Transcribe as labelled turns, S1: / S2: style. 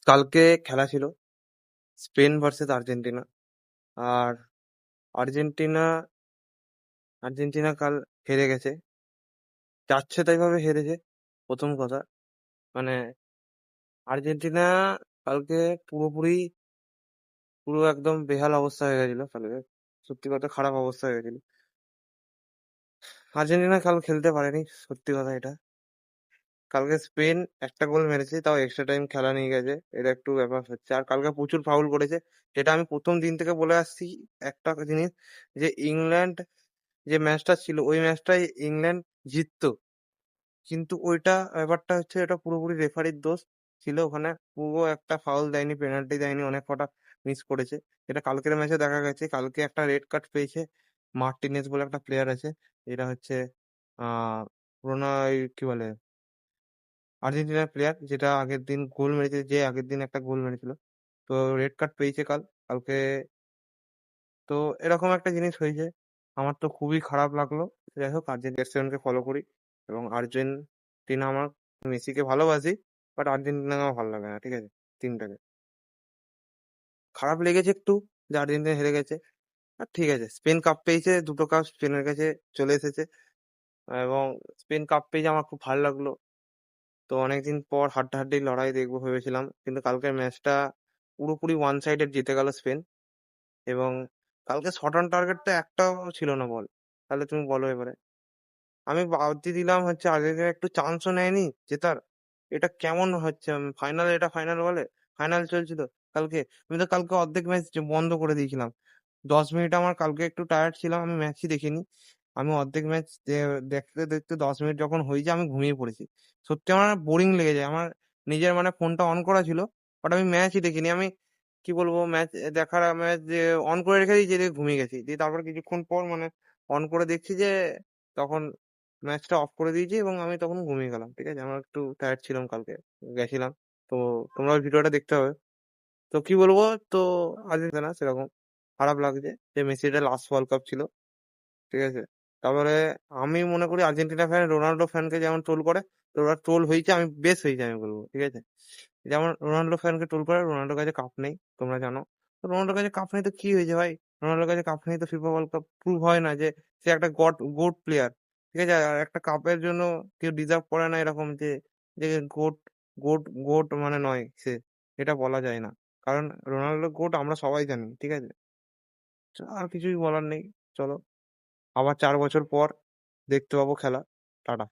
S1: কালকে খেলা ছিল স্পেন ভার্সেস আর্জেন্টিনা। আর আর্জেন্টিনা আর্জেন্টিনা কাল হেরে গেছে, যাচ্ছে তাই ভাবে হেরেছে। প্রথম কথা, মানে আর্জেন্টিনা কালকে পুরোপুরি পুরো একদম বেহাল অবস্থা হয়ে গেছিল কালকে। সত্যি কথা, খারাপ অবস্থা হয়ে গেছিল। আর্জেন্টিনা কাল খেলতে পারেনি, সত্যি কথা এটা। কালকে স্পেন একটা গোল মেরেছে, তাও এক্সট্রা টাইম খেলা নিয়ে গেছে, এটা একটু ব্যাপার হচ্ছে। আর কালকে প্রচুর ফাউল করেছে, যেটা আমি প্রথম দিন থেকে বলে আসছি। একটা জিনিস, যে ইংল্যান্ড যে ম্যাচটা ছিল, ওই ম্যাচটাই ইংল্যান্ড জিততো, কিন্তু ওইটা ব্যাপারটা হচ্ছে, এটা পুরোপুরি রেফারির দোষ ছিল। ওখানে পুরো একটা ফাউল দেয়নি, পেনাল্টি দেয়নি, অনেক কটা মিস করেছে। এটা কালকের ম্যাচে দেখা গেছে। কালকে একটা রেড কার্ড পেয়েছে মার্টিনেজ বলে একটা প্লেয়ার আছে, এটা হচ্ছে কি বলে, আর্জেন্টিনার প্লেয়ার, যেটা আগের দিন গোল মেরেছে, যে আগের দিন একটা গোল মেরেছিল। তো রেড কার্ড পেয়েছে কালকে। তো এরকম একটা জিনিস হয়েছে, আমার তো খুবই খারাপ লাগলো। যাই হোক, আর্জেন্টিনাকে ফলো করি, এবং আর্জেন্টিনা আমার, মেসিকে ভালোবাসি, বাট আর্জেন্টিনাকে আমার ভালো লাগে না, ঠিক আছে, টিমটাকে। খারাপ লেগেছে একটু যে আর্জেন্টিনা হেরে গেছে। আর ঠিক আছে, স্পেন কাপ পেয়েছে, দুটো কাপ স্পেনের কাছে চলে এসেছে, এবং স্পেন কাপ পেয়েছে, আমার খুব ভালো লাগলো। তো অনেকদিন পর হাড্ডাহাড্ডি লড়াই দেখবো ভেবেছিলাম, কিন্তু কালকের ম্যাচটা পুরোপুরি ওয়ান সাইডেড জিতে গেল স্পেন। এবং কালকে শট অন টার্গেট তো একটাও ছিল না, বল। তাহলে তুমি বলো এবারে, আমি বাদ দিলাম হচ্ছে আর্জেন্টিনা একটু চান্সও নেয়নি জেতার। এটা কেমন হচ্ছে? ফাইনাল, এটা ফাইনাল বলে, ফাইনাল চলছিল কালকে। আমি তো কালকে অর্ধেক ম্যাচ বন্ধ করে দিয়েছিলাম। 10 মিনিট, আমার কালকে একটু টায়ার্ড ছিলাম, আমি ম্যাচই দেখিনি। আমি অর্ধেক ম্যাচ দেখতে দেখতে 10 মিনিট যখন হয়েছে, আমি ঘুমিয়ে পড়েছি। সত্যি আমার বোরিং লেগে যায়। আমার নিজের মানে ফোনটা অন করা ছিল, বাট আমি ম্যাচই দেখিনি। আমি কি বলবো, ম্যাচ দেখার, ম্যাচ যে অন করে রেখে দিয়েছি, দিয়ে ঘুমিয়ে গেছি। দিয়ে তারপর কিছুক্ষণ পর মানে অন করে দেখছি যে, তখন ম্যাচটা অফ করে দিয়েছি, এবং আমি তখন ঘুমিয়ে গেলাম। ঠিক আছে, আমার একটু টায়ার্ড ছিলাম কালকে, গেছিলাম। তো তোমরা ওই ভিডিওটা দেখতে হবে। তো কি বলবো, তো আর্জেন্টিনা সেরকম খারাপ লাগছে যে মেসিটা লাস্ট ওয়ার্ল্ড কাপ ছিল, ঠিক আছে। তারপরে আমি মনে করি আর্জেন্টিনা ফ্যান রোনাল্ডো ফ্যানকে যেমন ট্রোল করে, তো ওরা ট্রোল হয়েছে, আমি বেশ হয়েছে আমি বলবো, ঠিক আছে। যেমন রোনাল্ডো ফ্যানকে ট্রোল করে, রোনাল্ডোর কাছে কাপ নেই, তোমরা জানো। তো রোনাল্ডোর কাছে কাপ নেই তো কি হয়েছে ভাই? রোনাল্ডোর কাছে কাপ নেই তো ফিফা ওয়ার্ল্ড কাপ প্রুভ হয় না যে সে একটা গোট প্লেয়ার, ঠিক আছে। আর একটা কাপের জন্য কেউ ডিজার্ভ করে না এরকম, যে যে গোট গোট গোট মানে নয় সে, এটা বলা যায় না। কারণ রোনাল্ডো গোট আমরা সবাই জানি, ঠিক আছে। আর কিছুই বলার নেই। চলো, আবার 4 বছর পর দেখতে পাবো খেলা। টাটা।